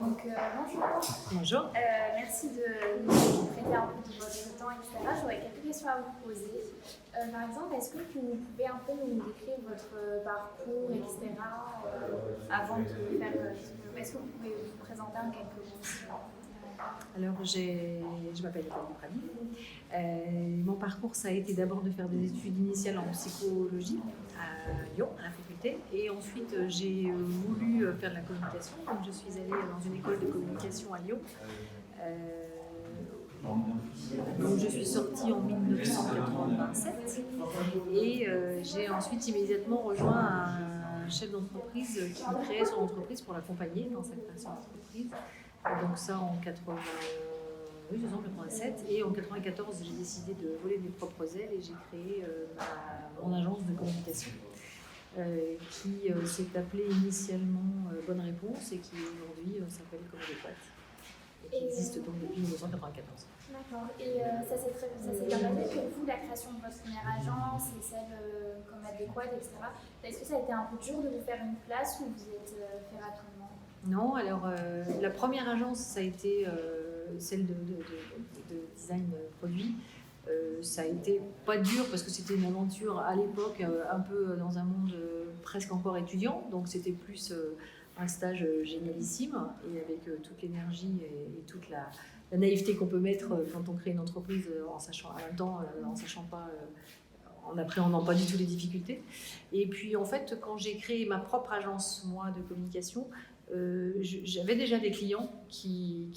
Bonjour. Bonjour. Merci de nous prêter un peu de votre temps, etc. J'aurais quelques questions à vous poser. Par exemple, est-ce que vous pouvez un peu nous décrire votre parcours, etc. Avant de faire... est-ce que vous pouvez vous présenter en quelques mots? Alors, je m'appelle Nathalie Pradi. Mon parcours, ça a été d'abord de faire des études initiales en psychologie à Lyon, à la faculté. Et ensuite, j'ai voulu faire de la communication. Donc, je suis allée dans une école de communication à Lyon. Donc, je suis sortie en 1987 et j'ai ensuite immédiatement rejoint un chef d'entreprise qui créait son entreprise pour l'accompagner dans sa création d'entreprise. Donc ça en 87 et en 94 j'ai décidé de voler mes propres ailes et j'ai créé mon agence de communication qui s'est appelée initialement Bonne Réponse et qui aujourd'hui s'appelle Comme Adéquate et qui existe donc depuis 1994. D'accord. Et ça s'est bien passé pour vous, la création de votre première agence et celle Comme Adéquate, etc. Est-ce que ça a été un peu dur de vous faire une place ou vous êtes fait rapidement? Non, alors la première agence, ça a été celle de design produit. Ça a été pas dur parce que c'était une aventure à l'époque un peu dans un monde presque encore étudiant, donc c'était plus un stage génialissime et avec toute l'énergie et toute la naïveté qu'on peut mettre quand on crée une entreprise en sachant en même temps, en sachant pas, en appréhendant pas du tout les difficultés. Et puis en fait, quand j'ai créé ma propre agence, moi, de communication, j'avais déjà des clients qui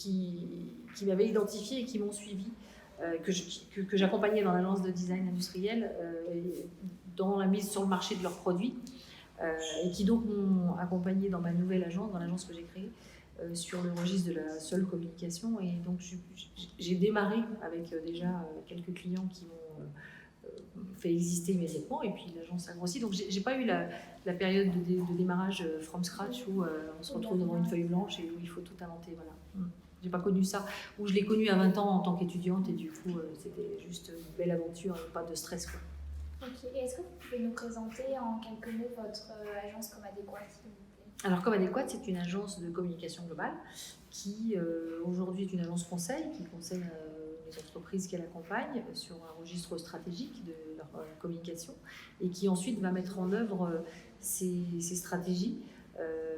m'avaient identifié et qui m'ont suivi, que j'accompagnais dans l'agence de design industriel dans la mise sur le marché de leurs produits et qui donc m'ont accompagné dans ma nouvelle agence, dans l'agence que j'ai créée, sur le registre de la seule communication. Et donc j'ai démarré avec déjà quelques clients qui m'ont fait exister immédiatement et puis l'agence a grossi. Donc j'ai pas eu la période de démarrage from scratch où on se retrouve devant une feuille blanche et où il faut tout inventer. Voilà. J'ai pas connu ça. Où je l'ai connu à 20 ans en tant qu'étudiante et du coup c'était juste une belle aventure et pas de stress, quoi. Ok. Et est-ce que vous pouvez nous présenter en quelques mots votre agence Comme Adéquate, s'il vous plaît? Alors Comme Adéquate, c'est une agence de communication globale qui aujourd'hui est une agence conseil qui conseille les entreprises qu'elle accompagne sur un registre stratégique de leur communication et qui ensuite va mettre en œuvre ces stratégies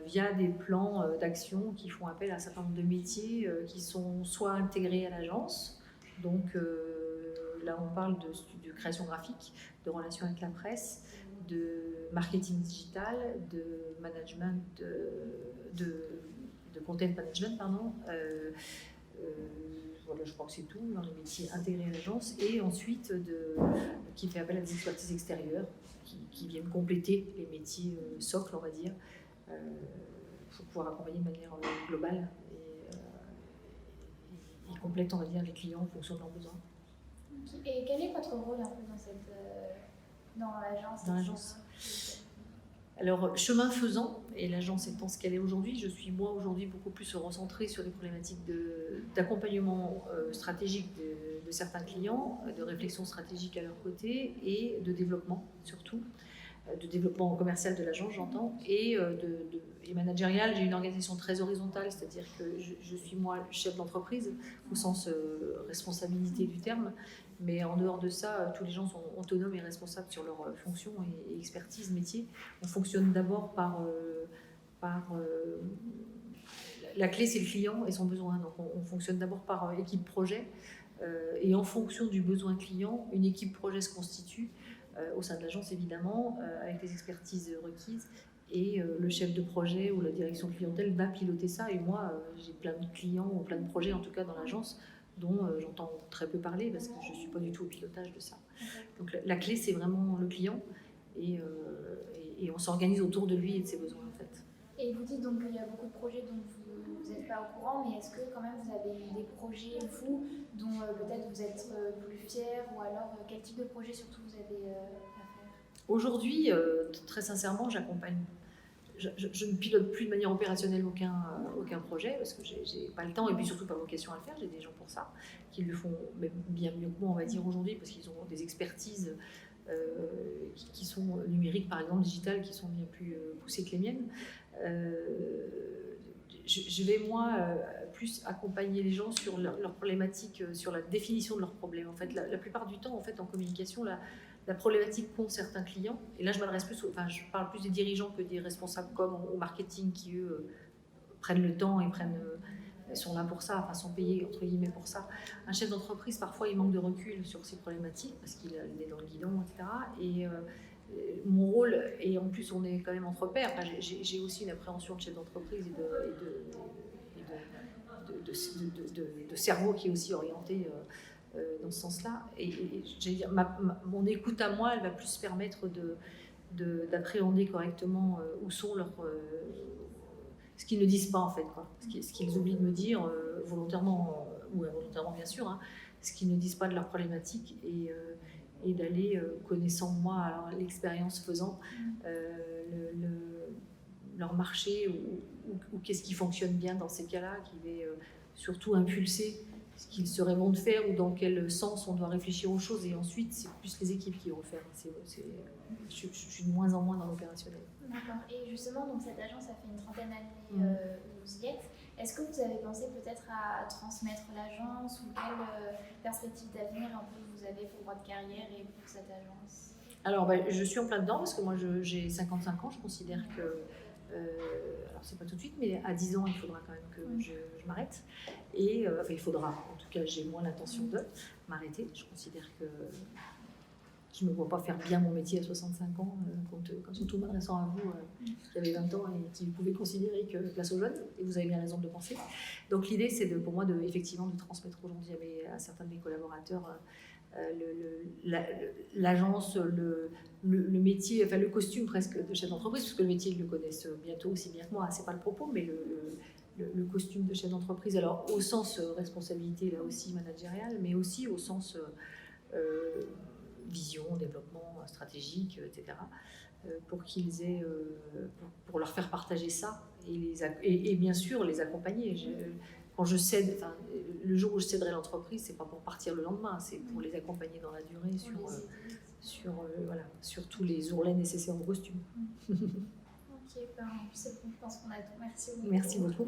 via des plans d'action qui font appel à un certain nombre de métiers qui sont soit intégrés à l'agence, donc là on parle de création graphique, de relations avec la presse, de marketing digital, de management, de content management, pardon. Voilà, je crois que c'est tout dans les métiers intégrés à l'agence. Et ensuite, qui fait appel à des expertises extérieures qui viennent compléter les métiers socles, on va dire, pour pouvoir accompagner de manière globale et complète, on va dire, les clients en fonction de leurs besoins. Et quel est votre rôle un peu dans l'agence? Dans l'agence. Alors, chemin faisant, et l'agence étant ce qu'elle est aujourd'hui, je suis moi aujourd'hui beaucoup plus recentrée sur les problématiques d'accompagnement stratégique de certains clients, de réflexion stratégique à leur côté et de développement surtout, de développement commercial de l'agence j'entends, et managérial. J'ai une organisation très horizontale, c'est-à-dire que je suis moi chef d'entreprise au sens responsabilité du terme. Mais en dehors de ça, tous les gens sont autonomes et responsables sur leur fonction et expertise métier. On fonctionne d'abord par la clé, c'est le client et son besoin. Donc on fonctionne d'abord par équipe projet et en fonction du besoin client, une équipe projet se constitue au sein de l'agence évidemment avec les expertises requises. Et le chef de projet ou la direction clientèle va piloter ça. Et moi, j'ai plein de clients ou plein de projets en tout cas dans l'agence dont j'entends très peu parler parce que je ne suis pas du tout au pilotage de ça. Donc la clé, c'est vraiment le client et on s'organise autour de lui et de ses besoins en fait. Et vous dites donc qu'il y a beaucoup de projets dont vous n'êtes pas au courant, mais est-ce que quand même vous avez des projets, vous, dont peut-être vous êtes plus fiers, ou alors quel type de projet surtout vous avez à faire? Aujourd'hui, très sincèrement, j'accompagne. Je ne pilote plus de manière opérationnelle aucun projet parce que j'ai pas le temps et puis surtout pas vocation à le faire. J'ai des gens pour ça qui le font même bien mieux que moi, on va dire aujourd'hui, parce qu'ils ont des expertises qui sont numériques, par exemple, digitales, qui sont bien plus poussées que les miennes. je vais moi plus accompagner les gens sur leurs problématiques, sur la définition de leurs problèmes. En fait, la plupart du temps, en fait, en communication, la problématique qu'ont certains clients, et là je m'adresse plus, je parle plus des dirigeants que des responsables com au marketing qui eux prennent le temps et sont là pour ça, sont payés entre guillemets pour ça. Un chef d'entreprise, parfois, il manque de recul sur ses problématiques parce qu'il est dans le guidon, etc. Et mon rôle, et en plus on est quand même entre pairs, j'ai aussi une appréhension de chef d'entreprise et de cerveau qui est aussi orienté dans ce sens-là. Et j'allais dire, mon écoute à moi, elle va plus permettre d'appréhender correctement où sont leurs... ce qu'ils ne disent pas en fait, ce qu'ils oublient de me dire volontairement ou involontairement bien sûr, ce qu'ils ne disent pas de leurs problématiques et d'aller, connaissant moi alors, l'expérience faisant, leur marché ou qu'est-ce qui fonctionne bien dans ces cas-là, qui va surtout impulser ce qu'il serait bon de faire ou dans quel sens on doit réfléchir aux choses, et ensuite c'est plus les équipes qui vont le faire. Je suis de moins en moins dans l'opérationnel. D'accord. Et justement, donc cette agence, ça fait une trentaine d'années où vous y êtes. Est-ce que vous avez pensé peut-être à transmettre l'agence, ou quelle perspective d'avenir un peu vous avez pour votre carrière et pour cette agence? Alors, je suis en plein dedans parce que moi j'ai 55 ans, je considère que, alors c'est pas tout de suite, mais à 10 ans il faudra quand même que je m'arrête. Et il faudra, en tout cas j'ai moins l'intention de m'arrêter. Je considère que je ne me vois pas faire bien mon métier à 65 ans, quand surtout m'adressant à vous qui avez 20 ans et qui pouvez considérer que place aux jeunes, et vous avez bien raison de le penser. Donc l'idée c'est pour moi effectivement de transmettre aujourd'hui à certains de mes collaborateurs l'agence, le métier, le costume presque de chef d'entreprise, parce que le métier ils le connaissent bientôt aussi bien que moi, c'est pas le propos, mais le costume de chef d'entreprise, alors au sens responsabilité là aussi managériale, mais aussi au sens vision, développement stratégique, etc. Pour qu'ils aient, pour leur faire partager ça et bien sûr les accompagner. Quand je cède, le jour où je céderai l'entreprise, c'est pas pour partir le lendemain, c'est pour les accompagner dans la durée sur tous les ourlets nécessaires au costume. Ok, c'est bon, je pense qu'on a tout. Merci beaucoup. Merci beaucoup.